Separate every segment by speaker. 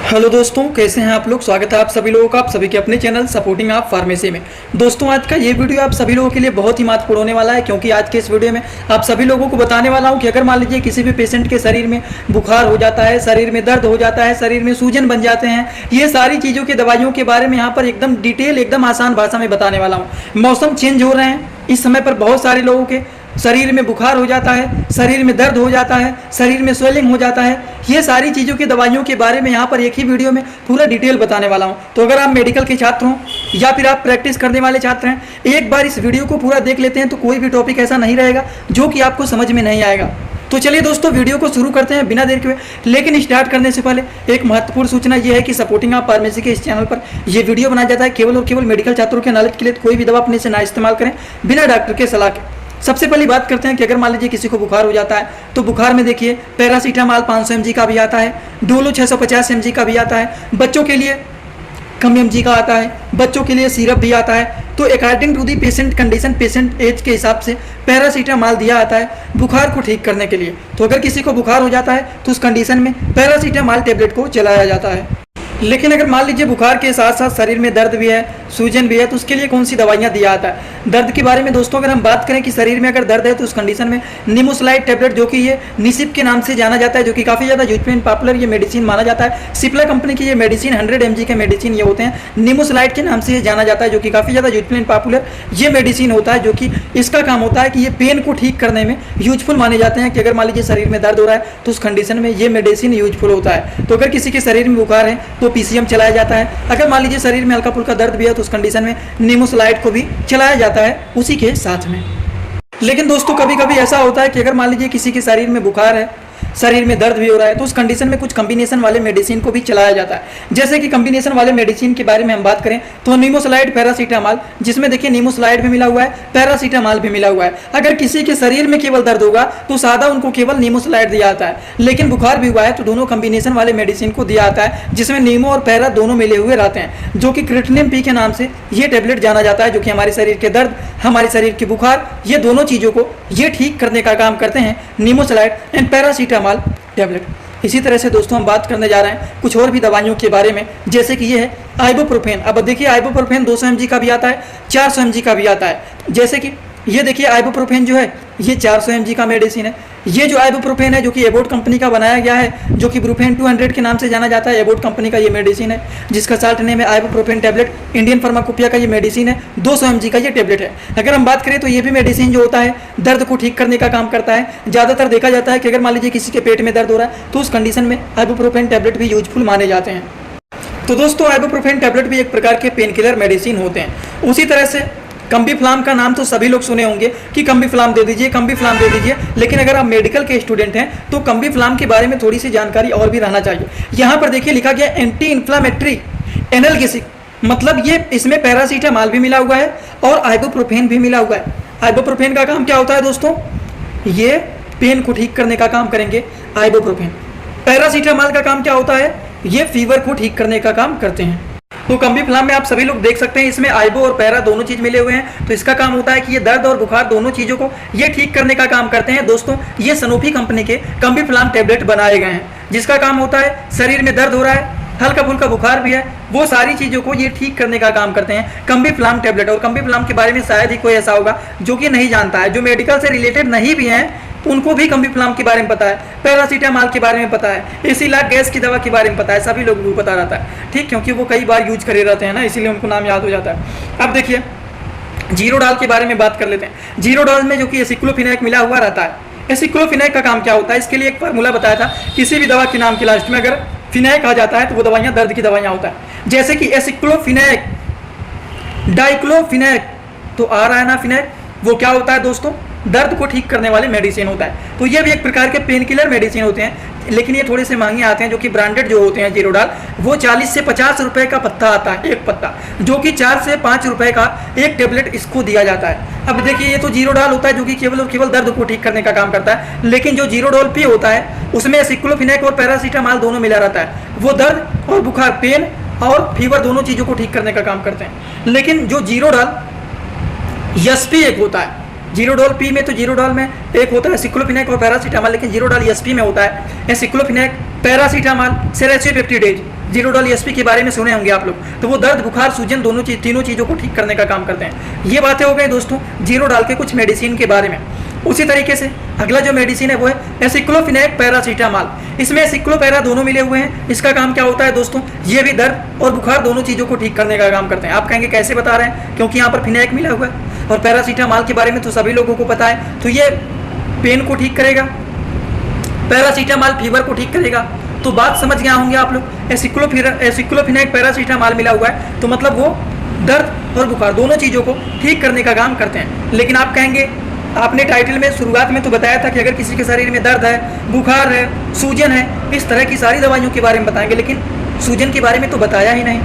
Speaker 1: Hello दोस्तों, कैसे हैं आप लोग। स्वागत है आप सभी लोगों का आप सभी के अपने चैनल सपोर्टिंग आप फार्मेसी में। दोस्तों, आज का ये वीडियो आप सभी लोगों के लिए बहुत ही महत्वपूर्ण होने वाला है, क्योंकि आज के इस वीडियो में आप सभी लोगों को बताने वाला हूं कि अगर मान लीजिए किसी भी पेशेंट के शरीर में बुखार हो जाता है, शरीर में दर्द हो जाता है, शरीर में सूजन बन जाते हैं, ये सारी चीज़ों की दवाइयों के बारे में यहाँ पर एकदम डिटेल, एकदम आसान भाषा में बताने वाला हूँ। मौसम चेंज हो रहे हैं, इस समय पर बहुत सारे लोगों के शरीर में बुखार हो जाता है, शरीर में दर्द हो जाता है, शरीर में स्वेलिंग हो जाता है। ये सारी चीज़ों की दवाइयों के बारे में यहाँ पर एक ही वीडियो में पूरा डिटेल बताने वाला हूँ। तो अगर आप मेडिकल के छात्र हों या फिर आप प्रैक्टिस करने वाले छात्र हैं, एक बार इस वीडियो को पूरा देख लेते हैं तो कोई भी टॉपिक ऐसा नहीं रहेगा जो कि आपको समझ में नहीं आएगा। तो चलिए दोस्तों, वीडियो को शुरू करते हैं बिना देर के हुए। लेकिन स्टार्ट करने से पहले एक महत्वपूर्ण सूचना यह है कि सपोर्टिंग आप फार्मेसी के इस चैनल पर यह वीडियो बनाया जाता है केवल और केवल मेडिकल छात्रों के नॉलेज के लिए। कोई भी दवा अपने से ना इस्तेमाल करें बिना डॉक्टर के सलाह के। सबसे पहली बात करते हैं कि अगर मान लीजिए किसी को बुखार हो जाता है तो बुखार में देखिए पैरासीटामॉल 500 mg का भी आता है, डोलो 650 mg का भी आता है, बच्चों के लिए कम mg का आता है, बच्चों के लिए सिरप भी आता है। तो according to the patient condition, patient age के हिसाब से पैरासीटामॉल दिया आता है बुखार को ठीक करने के लिए। तो अगर किसी को बुखार हो जाता है तो उस कंडीशन में पैरासीटामॉल टेबलेट को चलाया जाता है। लेकिन अगर मान लीजिए बुखार के साथ साथ शरीर में दर्द भी है, सूजन भी है, तो उसके लिए कौन सी दवाइयाँ दिया जाता है। दर्द के बारे में दोस्तों अगर हम बात करें कि शरीर में अगर दर्द है तो उस कंडीशन में निमोसलाइड टेबलेट, जो कि ये निसिप के नाम से जाना जाता है, जो कि काफ़ी ज़्यादा यूज में पॉपुलर ये मेडिसिन माना जाता है। सिप्ला कंपनी की ये मेडिसिन 100 mg के मेडिसिन ये होते हैं, निमोसलाइड के नाम से ये जाना जाता है, जो कि काफ़ी ज़्यादा यूज में पॉपुलर ये मेडिसिन होता है, जो कि इसका काम होता है कि ये पेन को ठीक करने में यूजफुल माने जाते हैं। कि अगर मान लीजिए शरीर में दर्द हो रहा है तो उस कंडीशन में ये मेडिसिन यूजफुल होता है। तो अगर किसी के शरीर में बुखार है तो पीसीएम चलाया जाता है। अगर मान लीजिए शरीर में हल्का फुल्का दर्द भी है तो उस कंडीशन में निमोसलाइड को भी चलाया जाता है उसी के साथ में। लेकिन दोस्तों कभी कभी ऐसा होता है कि अगर मान लीजिए किसी के शरीर में बुखार है, शरीर में दर्द भी हो रहा है, तो उस कंडीशन में कुछ कॉम्बिनेशन वाले मेडिसिन को भी चलाया जाता है। जैसे कि कॉम्बिनेशन वाले मेडिसिन के बारे में हम बात करें तो निमोसलाइड पैरासीटामॉल, जिसमें देखिए निमोसलाइड भी मिला हुआ है, पैरासीटामॉल भी मिला हुआ है। अगर किसी के शरीर में केवल दर्द होगा तो सादा उनको केवल निमोसलाइड दिया जाता है, लेकिन बुखार भी हुआ है तो दोनों कॉम्बिनेशन वाले मेडिसिन को दिया जाता है, जिसमें नीमो और पैरा दोनों मिले हुए रहते हैं, जो कि क्रिटिनिन पी के नाम से ये टेबलेट जाना जाता है, जो कि हमारे शरीर के दर्द, हमारे शरीर के बुखार, ये दोनों चीज़ों को ये ठीक करने का काम करते हैं, निमोसलाइड एंड पैरासीटामॉल टेबलेट। इसी तरह से दोस्तों हम बात करने जा रहे हैं कुछ और भी दवाइयों के बारे में, जैसे कि ये है आइबुप्रोफेन। अब देखिए आइबुप्रोफेन 200 mg का भी आता है, 400 mg का भी आता है। जैसे कि ये देखिए आइबुप्रोफेन जो है ये 400 mg का मेडिसिन है। ये जो आइबुप्रोफेन है जो कि एबोट कंपनी का बनाया गया है, जो कि ब्रूफेन 200 के नाम से जाना जाता है, एबोट कंपनी का ये मेडिसिन है, जिसका साल्ट नेम है आइबुप्रोफेन टेबलेट। इंडियन फार्माकोपिया का ये मेडिसिन है, 200 mg का ये टेबलेट है। अगर हम बात करें तो ये भी मेडिसिन जो होता है दर्द को ठीक करने का काम करता है। ज़्यादातर देखा जाता है कि अगर मान लीजिए किसी के पेट में दर्द हो रहा है तो उस कंडीशन में आइबुप्रोफेन टेबलेट भी यूजफुल माने जाते हैं। तो दोस्तों आइबुप्रोफेन टेबलेट भी एक प्रकार के पेन किलर मेडिसिन होते हैं। उसी तरह से कम्बीफ्लाम का नाम तो सभी लोग सुने होंगे कि कम्बीफ्लाम दे दीजिए, कम्बीफ्लाम दे दीजिए। लेकिन अगर आप मेडिकल के स्टूडेंट हैं तो कम्बीफ्लाम के बारे में थोड़ी सी जानकारी और भी रहना चाहिए। यहाँ पर देखिए लिखा गया एंटी इन्फ्लामेटरी एनाल्जेसिक, मतलब ये इसमें पैरासीटामॉल भी मिला हुआ है और आइबुप्रोफेन भी मिला हुआ है। आइबुप्रोफेन का काम क्या होता है दोस्तों, ये पेन को ठीक करने का काम करेंगे आइबुप्रोफेन। पैरासीटामॉल का काम क्या होता है, ये फीवर को ठीक करने का काम करते हैं। तो कम्बीफ्लाम में आप सभी लोग देख सकते हैं इसमें आइबो और पैरा दोनों चीज मिले हुए हैं। तो इसका काम होता है कि ये दर्द और बुखार दोनों चीजों को ये ठीक करने का काम करते हैं। दोस्तों ये सनोफी कंपनी के कम्बीफ्लाम टेबलेट बनाए गए हैं, जिसका काम होता है शरीर में दर्द हो रहा है, हल्का फुल्का बुखार भी है, वो सारी चीज़ों को ये ठीक करने का काम करते हैं कम्बीफ्लाम टेबलेट। और कम्बीफ्लाम के बारे में शायद ही कोई ऐसा होगा जो कि नहीं जानता है। जो मेडिकल से रिलेटेड नहीं भी हैं उनको भी कम्बीफ्लाम के बारे में पता है, पैरासीटामॉल के बारे में पता है, इसीलिए गैस की दवा के बारे में पता है, सभी लोगों को पता रहता है, ठीक, क्योंकि वो कई बार यूज करे रहते हैं ना, इसीलिए उनको नाम याद हो जाता है। अब देखिए जीरोडाल के बारे में बात कर लेते हैं। जीरोडाल में जो कि एसिक्लोफिनैक मिला हुआ रहता है। एसिक्लोफिनैक का काम क्या होता है, इसके लिए एक फार्मूला बताया था। किसी भी दवा के नाम के लास्ट में अगर फिनैक आ जाता है तो वो दवाइयाँ दर्द की दवाइयाँ होता है। जैसे कि एसिक्लोफिनैक, डाइक्लोफिनैक, तो आ रहा है ना फिनैक, वो क्या होता है दोस्तों, दर्द को ठीक करने वाले मेडिसिन होता है। तो ये भी एक प्रकार के पेन किलर मेडिसिन होते हैं, लेकिन ये थोड़े से महंगे आते हैं, जो कि ब्रांडेड जो होते हैं जीरोडाल, वो 40 से 50 रुपए का पत्ता आता है, एक पत्ता, जो कि 4 से 5 रुपए का एक टेबलेट इसको दिया जाता है। अब देखिए ये तो जीरोडाल होता है जो कि केवल और केवल दर्द को ठीक करने का काम करता है, लेकिन जो जीरोडोल पी होता है उसमें सिक्लोफिनैक और पैरासीटामॉल दोनों मिला रहता है। वो दर्द और बुखार, पेन और फीवर दोनों चीज़ों को ठीक करने का काम करते हैं। लेकिन जो जीरोडाल एसपी एक होता है, जीरोडोल पी में, तो जीरोडोल में एक होता है सिक्लोफिनैक और पैरासीटामॉल, लेकिन जीरोडोल एसपी में होता है सिक्लोफिनैक, पैरासीटामॉल, सेरेसिपेप्टिडेज। जीरोडॉल ESP के बारे में सुने होंगे आप लोग। तो वो दर्द, बुखार, सूजन तीनों चीज़ों को ठीक करने का काम करते हैं। ये बातें हो गई दोस्तों जीरोडॉल के कुछ मेडिसिन के बारे में। उसी तरीके से अगला जो मेडिसिन है वो है एसिक्लोफिनेक पैरासीटामॉल। इसमें एसिक्लोपैरा दोनों मिले हुए हैं। इसका काम क्या होता है दोस्तों, ये भी दर्द और बुखार दोनों चीज़ों को ठीक करने का काम करते हैं। आप कहेंगे कैसे बता रहे हैं, क्योंकि यहाँ पर फिनेक मिला हुआ है और पैरासीटामॉल के बारे में तो सभी लोगों को पता है। तो ये पेन को ठीक करेगा, पैरासीटामॉल फीवर को ठीक करेगा। तो बात समझ गए होंगे आप लोग। एसिक्लोफिनेक पैरासीटामॉल मिला हुआ है तो मतलब वो दर्द और बुखार दोनों चीज़ों को ठीक करने का काम करते हैं। लेकिन आप कहेंगे आपने टाइटल में शुरुआत में तो बताया था कि अगर किसी के शरीर में दर्द है, बुखार है, सूजन है, इस तरह की सारी दवाइयों के बारे में बताएंगे, लेकिन सूजन के बारे में तो बताया ही नहीं।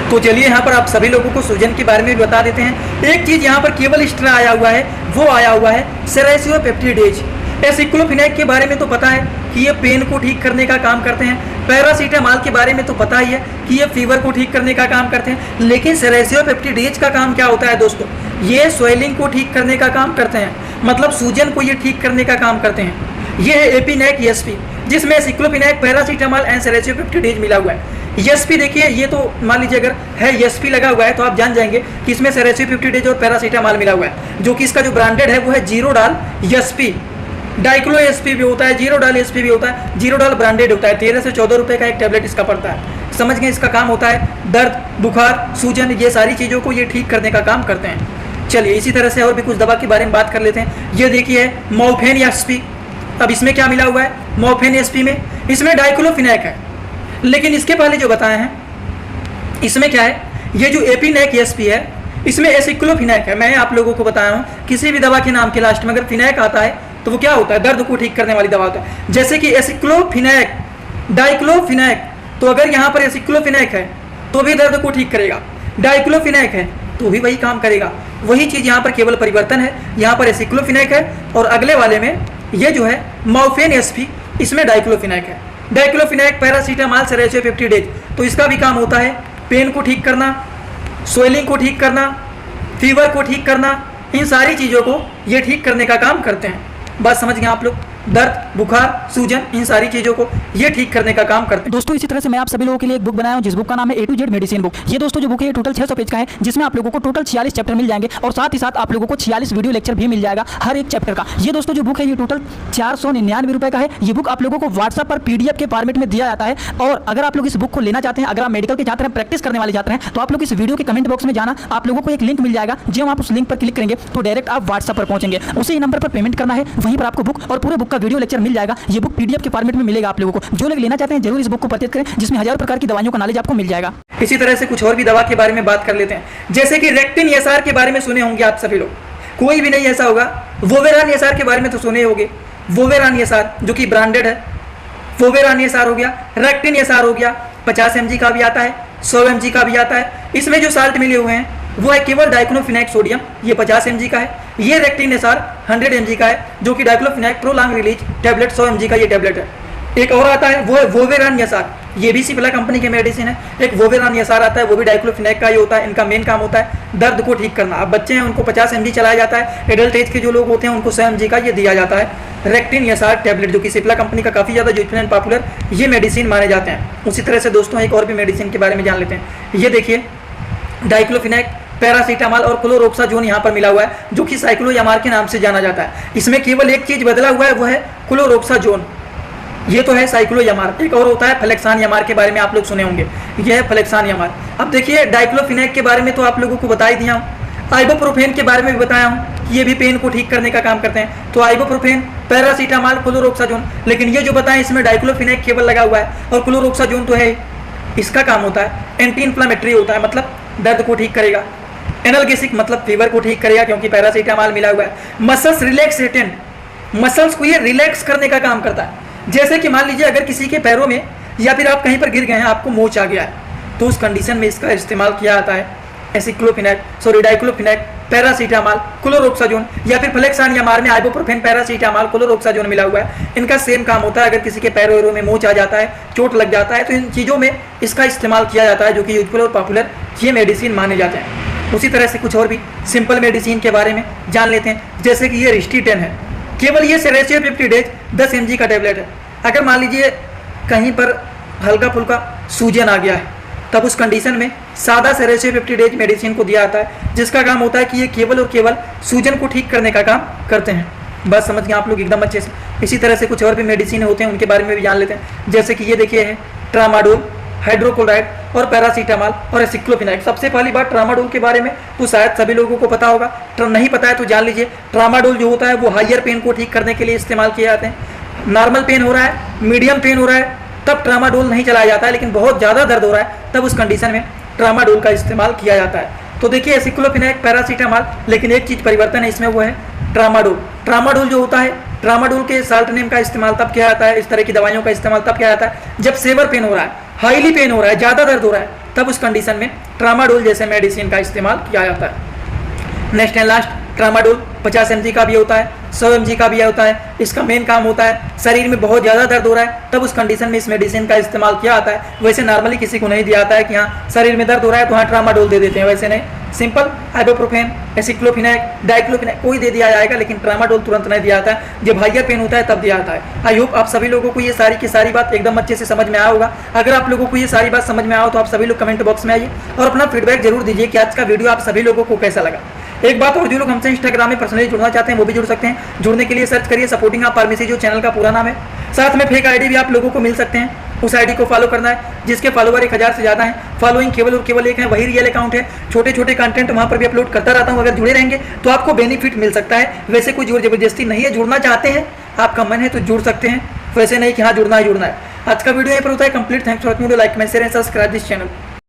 Speaker 1: तो चलिए यहाँ पर आप सभी लोगों को सूजन के बारे में भी बता देते हैं। एक चीज़ यहाँ पर केवल एक्स्ट्रा आया हुआ है, वो आया हुआ है सेरेसियोपेप्टिडेज। एसिक्लोफिनेक के बारे में तो पता है कि ये पेन को ठीक करने का काम करते हैं। पैरासीटामॉल के बारे में तो पता ही है कि ये फीवर को ठीक करने का काम करते हैं। लेकिन सेरेसियोपेप्टिडेज का काम क्या होता है दोस्तों, ये स्वेलिंग को ठीक करने का काम करते हैं, मतलब सूजन को ये ठीक करने का काम करते हैं। ये है एपिनेक ESP, जिसमें एसिक्लोफिनेक पैरासीटामॉल एंड सेरेसियोपेप्टिडेज मिला हुआ है। ESP देखिए, ये तो मान लीजिए अगर है ESP लगा हुआ है तो आप जान जाएंगे कि इसमें सेरेसियोपेप्टिडेज और पैरासीटामॉल मिला हुआ है, जो कि इसका जो ब्रांडेड है वो है जीरोडॉल ESP। डाइक्लो ESP भी होता है, जीरोडॉल ESP भी होता है। जीरोडॉल ब्रांडेड होता है, 13 से 14 रुपये का एक टैबलेट इसका पड़ता है। समझ गए, इसका काम होता है दर्द, बुखार, सूजन, ये सारी चीज़ों को ये ठीक करने का काम करते हैं। चलिए इसी तरह से और भी कुछ दवा के बारे में बात कर लेते हैं। ये देखिए मॉर्फिन ESP। अब इसमें क्या मिला हुआ है मॉर्फिन ESP में, इसमें डाइक्लोफिनेक है। लेकिन इसके पहले जो बताए हैं इसमें क्या है, ये जो एपिनेक ESP है इसमें एसिक्लोफिनेक है। मैं आप लोगों को बताया हूँ किसी भी दवा के नाम के लास्ट में अगर फिनेक आता है तो वो क्या होता है, दर्द को ठीक करने वाली दवा होता है। जैसे कि एसिक्लोफिनेक, डाइक्लोफिनेक, तो अगर यहाँ पर एसिक्लोफिनेक है तो भी दर्द को ठीक करेगा, डाइक्लोफिनेक है तो भी वही काम करेगा। वही चीज़ यहाँ पर केवल परिवर्तन है, यहाँ पर एसिक्लोफिनेक है और अगले वाले में ये जो है मॉर्फिन ESP, इसमें डाइक्लोफिनेक है। डाइक्लोफिनेक पैरासीटामॉल सेरेसियोपेप्टिडेज, तो इसका भी काम होता है पेन को ठीक करना, स्वेलिंग को ठीक करना, फीवर को ठीक करना, इन सारी चीज़ों को ये ठीक करने का काम करते हैं। बात समझ गए आप लोग, दर्द, बुखार, सूजन, इन सारी चीज़ों को ये ठीक करने का काम करते हैं।
Speaker 2: दोस्तों इसी तरह से मैं आप सभी लोगों के लिए एक बुक बनाया हूं जिस बुक का नाम है A to Z medicine book. ये दोस्तों जो बुक है ये टोटल 600 पेज का है, जिसमें आप लोगों को टोटल 46 चैप्टर मिल जाएंगे और साथ ही साथ आप लोगों को 46 वीडियो लेक्चर भी मिल जाएगा हर एक चैप्टर का। ये दोस्तों जो बुक है ये टोटल 499 रुपये का है। ये बुक आप लोगों को व्हाट्सएप पर PDF के फॉर्मेट में दिया जाता है। और अगर आप लोग इस बुक को लेना चाहते हैं, अगर आप मेडिकल के छात्र हैं, प्रैक्टिस करने वाले छात्र हैं, तो आप लोग इस वीडियो के कमेंट बॉक्स में जाना, आप लोगों को एक लिंक मिल जाएगा। जब आप उस लिंक पर क्लिक करेंगे तो डायरेक्ट आप व्हाट्सएप पर पहुंचेंगे, उसी नंबर पर पेमेंट करना है, वहीं पर आपको बुक और पूरे बुक का वीडियो लेक्चर मिल जाएगा। ये बुक PDF के फॉर्मेट में मिलेगा आप लोगों को। जो लोग लेना चाहते हैं जरूर इस बुक को परचेज करें, जिसमें हजारों प्रकार की दवाइयों का नॉलेज आपको मिल जाएगा।
Speaker 1: इसी तरह से कुछ और भी दवा के बारे में बात कर लेते हैं। जैसे कि रेक्टिन ESR के बारे में सुने होंगे आप सभी लोग, कोई भी नहीं ऐसा होगा। वोवेरान ESR के बारे में तो सुने होंगे, वोवेरान ESR जो कि ब्रांडेड है। वोवेरान ESR हो गया, रेक्टिन ESR हो गया, 50 mg का भी आता है, 100 mg का भी आता है। इसमें जो साल्ट मिले हुए हैं वो है केवल डाइक्लोफिनेक सोडियम, ये 50 mg का है। ये रेक्टिन ESR 100 mg का है, जो कि diclofenac prolong release tablet 100 mg का ये टैबलेट है। एक और आता है वो है वोवेरान ESR, ये भी सिप्ला कंपनी की मेडिसिन है। एक वोवेरान ESR आता है, वो भी डाइक्लोफिनेक का ही होता है। इनका मेन काम होता है दर्द को ठीक करना। अब बच्चे हैं उनको 50 mg चलाया जाता है, एडल्ट एज के जो लोग होते हैं उनको 100 mg का ये दिया जाता है रेक्टिन ESR टैबलेट, जो कि सिप्ला कंपनी का काफ़ी ज़्यादा यूजफुल एंड पॉपुलर ये मेडिसिन माने जाते हैं। उसी तरह से दोस्तों एक और भी मेडिसिन के बारे में जान लेते हैं। ये देखिए डाइक्लोफिनेक, पैरासीटामॉल और क्लोरोक्साजोन यहाँ पर मिला हुआ है, जो कि साइक्लोयामार के नाम से जाना जाता है। इसमें केवल एक चीज़ बदला हुआ है, वो है क्लोरोक्साजोन। ये तो है साइक्लोयामार। एक और होता है फ्लेक्सानियामार, के बारे में आप लोग सुने होंगे, ये है फ्लेक्सानियामार। अब देखिए डाइक्लोफिनेक के बारे में तो आप लोगों को बता ही दिया हूँ। आइबोप्रोफेन के बारे में भी बताया हूँ, ये भी पेन को ठीक करने का काम करते हैं। तो आइबोप्रोफेन, पैरासीटामॉल, क्लोरोक्साजोन। लेकिन ये जो बताएं इसमें डाइक्लोफिनेक केवल लगा हुआ है और क्लोरोक्साजोन तो है। इसका काम होता है एंटी इन्फ्लामेटरी होता है, मतलब दर्द को ठीक करेगा। एनाल्गेसिक मतलब फीवर को ठीक करेगा, क्योंकि पैरासीटामॉल मिला हुआ है। मसल्स रिलैक्सेटेंट, मसल्स को ये रिलैक्स करने का काम करता है। जैसे कि मान लीजिए अगर किसी के पैरों में या फिर आप कहीं पर गिर गए हैं, आपको मोच आ गया है, तो उस कंडीशन में इसका इस्तेमाल किया जाता है डाइक्लोफिनेक, पैरासीटामॉल, क्लोरोक्साजोन या फिर फ्लेक्सानियामार में आइबोप्रोफेन, पैरासीटामॉल, क्लोरोक्साजोन मिला हुआ है। इनका सेम काम होता है। अगर किसी के पैरों वैरों में मोच आ जाता है, चोट लग जाता है, तो इन चीज़ों में इसका इस्तेमाल किया जाता है, जो कि यूजफुल और पॉपुलर ये मेडिसिन माने जाते हैं। उसी तरह से कुछ और भी सिंपल मेडिसिन के बारे में जान लेते हैं। जैसे कि ये रिस्टीटेन है, केवल ये सेरेसियोपेप्टिडेज 10 mg का टैबलेट है। अगर मान लीजिए कहीं पर हल्का फुल्का सूजन आ गया है, तब उस कंडीशन में सादा सेरेसे 50 डेज मेडिसिन को दिया जाता है, जिसका काम होता है कि ये केवल और केवल सूजन को ठीक करने का काम करते हैं। बस समझ गए आप लोग एकदम अच्छे से। इसी तरह से कुछ और भी मेडिसिन होते हैं, उनके बारे में भी जान लेते हैं। जैसे कि ये देखिए है ट्रामाडोल, हाइड्रोक्लोराइड और पैरासीटामॉल और एसिक्लोफिनाक। सबसे पहली बात ट्रामाडोल के बारे में तो शायद सभी लोगों को पता होगा, नहीं पता है तो जान लीजिए। ट्रामाडोल जो होता है वो हायर पेन को ठीक करने के लिए इस्तेमाल किए जाते हैं। नॉर्मल पेन हो रहा है, मीडियम पेन हो रहा है, तब ट्रामाडोल नहीं चलाया जाता है, लेकिन बहुत ज़्यादा दर्द हो रहा है तब उस कंडीशन में ट्रामाडोल का इस्तेमाल किया जाता है। तो देखिए एसिक्लोफिनाक, पैरासीटामॉल, लेकिन एक चीज़ परिवर्तन है इसमें, वो है ट्रामाडोल। ट्रामाडोल जो होता है, ट्रामाडोल के साल्ट नेम का इस्तेमाल तब किया जाता है, इस तरह की दवाइयों का इस्तेमाल तब किया जाता है जब सेवर पेन हो रहा है, हाईली पेन हो रहा है, ज़्यादा दर्द हो रहा है, तब उस कंडीशन में ट्रामाडोल जैसे मेडिसिन का इस्तेमाल किया जाता है। Next and last, tramadol 50 mg का भी होता है, 100 mg का भी होता है। इसका मेन काम होता है शरीर में बहुत ज़्यादा दर्द हो रहा है तब उस कंडीशन में इस मेडिसिन का इस्तेमाल किया जाता है। वैसे नॉर्मली किसी को नहीं दिया जाता है कि हाँ शरीर में दर्द हो रहा है तो हाँ ट्रामाडोल दे देते हैं, वैसे नहीं। सिंपल आइबुप्रोफेन, एसिक्लोफिनाक, डाइक्लोफिनाक कोई दे दिया जाएगा, लेकिन ट्रामाडोल तुरंत नहीं दिया जाता है। जब हाइयर पेन होता है तब दिया जाता है। आई होप आप सभी लोगों को ये सारी की सारी बात एकदम अच्छे से समझ में आया होगा। अगर आप लोगों को ये सारी बात समझ में आया हो तो आप सभी लोग कमेंट बॉक्स में आइए और अपना फीडबैक जरूर दीजिए कि आज का वीडियो आप सभी लोगों को कैसा लगा। एक बात और, जो लोग हमसे इंस्टाग्राम में पर्सनली जुड़ना चाहते हैं वो भी जुड़ सकते हैं। जुड़ने के लिए सर्च करिए सपोर्टिंग आप फार्मेसी, जो चैनल का पूरा नाम है। साथ में फेक आईडी भी आप लोगों को मिल सकते हैं, उस आईडी को फॉलो करना है जिसके फॉलोवर 1000 से ज़्यादा हैं। फॉलोइंग केवल और केवल एक है, वही रियल अकाउंट है। छोटे छोटे कंटेंट वहाँ पर भी अपलोड करता रहता हूँ। अगर जुड़े रहेंगे तो आपको बेनिफिट मिल सकता है। वैसे कोई जोर जबरदस्ती नहीं है, जुड़ना चाहते हैं, आपका मन है तो जुड़ सकते हैं, वैसे नहीं कि हाँ जुड़ना है जुड़ना है। आज का वीडियो यहाँ पर होता है complete. Thanks for watching, like, comment, share and subscribe this channel.